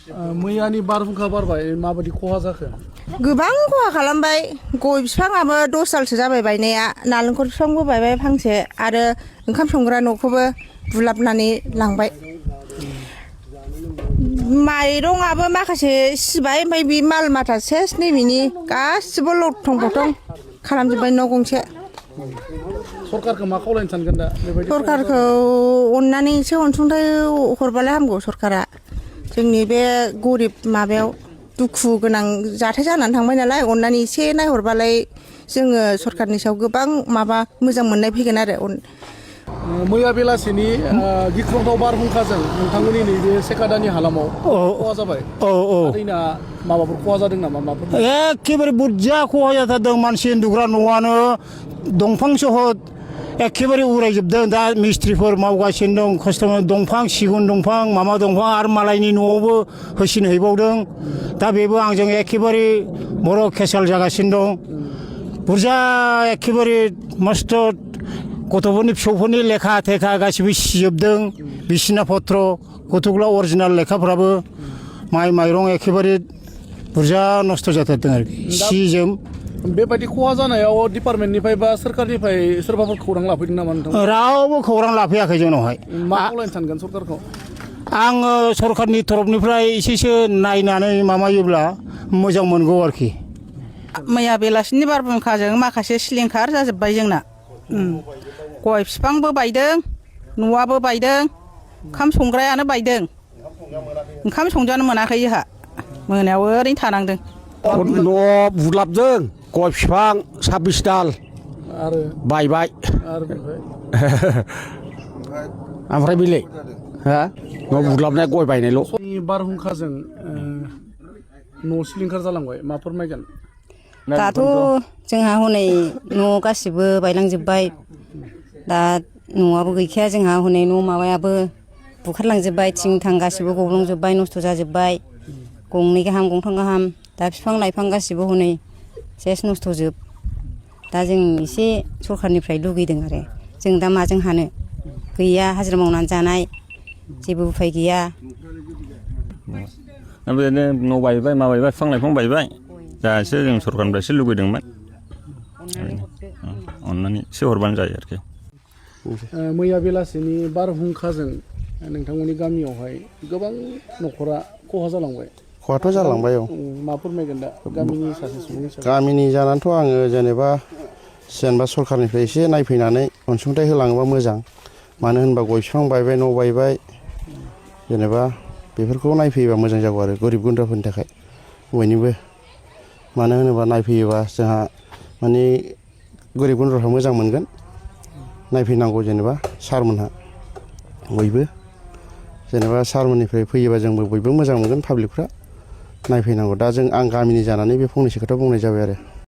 मैयानि बारहुंखा बारबाय माबायदि खहा जाखो गोबां खहा खालामबाय गय बिफाङाबो 10 दालसो जाबाय बायनाया नालेंखर बिफांबो बायबाय फांसे आरो ओंखाम संग्रा न'खौबो बुलाबनानै लांबाय माइरंआबो माखासे सिबाय ओमफ्राय बे माल माथा सेस नैबेनि गासिबो लथं फथं खालामजोब्बाय न' गंसे सरकारखौ मा खावलायनो सानगोन दा बेबायदि सरकारखौ अननानै एसे अनसुंथाइ हरबालाय हामगौ सरकारा जोंनि बे गरिब माबायाव दुखु गोनां जाथाय जानानै थांबाय नालाय अननानै एसे नायहरबालाय जोङो सरकारनि सायाव गोबां माबा मोजां मोननाय फैगोन आरो मैया बेलासिनि गिख्रंथाव बारहुंखाजों नोंथांमोननि नैबे सेकादानि हालामाव खहा जाबाय दैना माबाफोर खहा जादों नामा माबाफोर एखेबारे बुरजा खहा जाथारदों मानसि उन्दुग्रा न'आनो दंफां सहर एखेबारे उरायजोबदों दा मिस्ट्रिफोर मावगासिनो दं खस्थ' दंफां सिगुन दंफां माबा दंफां आरो मालायनि न'आवबो होसिनहैबावदों दा बेबो आंजों एखेबारे बर' केसाल जागासिनो दं बुरजा एखेबारे मस्थ' गथ'फोरनि फिसौफोरनि लेखा थेखा गासिबो सिजोबदों बिसिना पत्र गथ'फ्रा अरिजिनाल लेखाफ्राबो माइ माइरं एखेबारे बुरजा नस्थ' जाथारदों आरोखि सि जोम बेबायदि खहा जानायाव डिपार्टमेन्टनिफ्राय बा सोरखारनिफ्राय सोरबाफोर खौरां लाफैदों नामा नोंथां रावबो खौरां लाफैयाखै जोंनावहाय मा खावलायनो सानगोन सरकारखौ आङो सरकारनि तरफनिफ्राय एसेसो नायनानै माबायोब्ला मोजां मोनगौ आरोखि मैया बेलासिनि बारहुंखाजों माखासे सिलिंखार जाजोब्बाय जोंना गय बिफांबो बायदों न'आबो बायदों ओंखाम संग्रायानो बायदों ओंखाम संजानो मोनाखै जोंहा मोनायाव ओरैनो थानांदों न' बुलाबदों गय बिफां 26 दाल आरो बायबाय ओमफ्राय बेलाय न' बुलाबनाय गय बायनायल' बारहुंखाजों न' सिलिंखार जालांबाय मा फोरमायगोन दाथ' जोंहा हनै न' गासिबो बायलांजोब्बाय दा न'आबो गैखाया जोंहा हनै न' माबायाबो बुखारलांजोब्बाय थिं थां गासिबो गब्लंजोब्बाय नस्थ' जाजोब्बाय गंनै गाहाम गंथाम गाहाम दा बिफां लाइफां गासिबो हनै सेस नस्थ'जोब दा जों एसे सरखारनिफ्राय लुगैदों आरो जों दा माजों हानो गैया हाजिरा मावनानै जानाय जेबो उफाय गैया बिदिनो न' बायबाय मा बायबाय बिफां लाइफां बायबाय दासो जों सरखारनिफ्राय एसे लुगैदोंमोन अननानै एसे हरबानो जायो आरोखि मैया बेलासिनि बारहुंखाजों नोंथांमोननि गामियावहाय गोबां न'खरा खहा जालांबाय खहाथ' जालांबाय मा फोरमायगोन दा गामिनि सासे सुबुं हिसाबै गामिनि जानानैथ' आङो जेनेबा सरखारनिफ्राय एसे नायफैनानै अनसुंथाइ होलाङोबा मोजां मानो होनबा गय बिफां बायबाय न' बायबाय जेनेबा बेफोरखौ नायफैयोबा मोजां जागौ आरो गोरिब गुन्द्राफोरनि थाखाय बयनिबो मानो होनोबा नायफैयोबा जोंहा माने गोरिब गुन्द्राफ्रा मोजां मोनगोन नायफैनांगौ जेनेबा सारमोनहा बयबो जेनेबा सारमोननिफ्राय फैयोबा जोंबो बयबो मोजां मोनगोन पाब्लिकफ्रा नायफैनांगौ दा आं गामिनि जानानै बे फंनैसो खोथा बुंनाय जाबाय आरो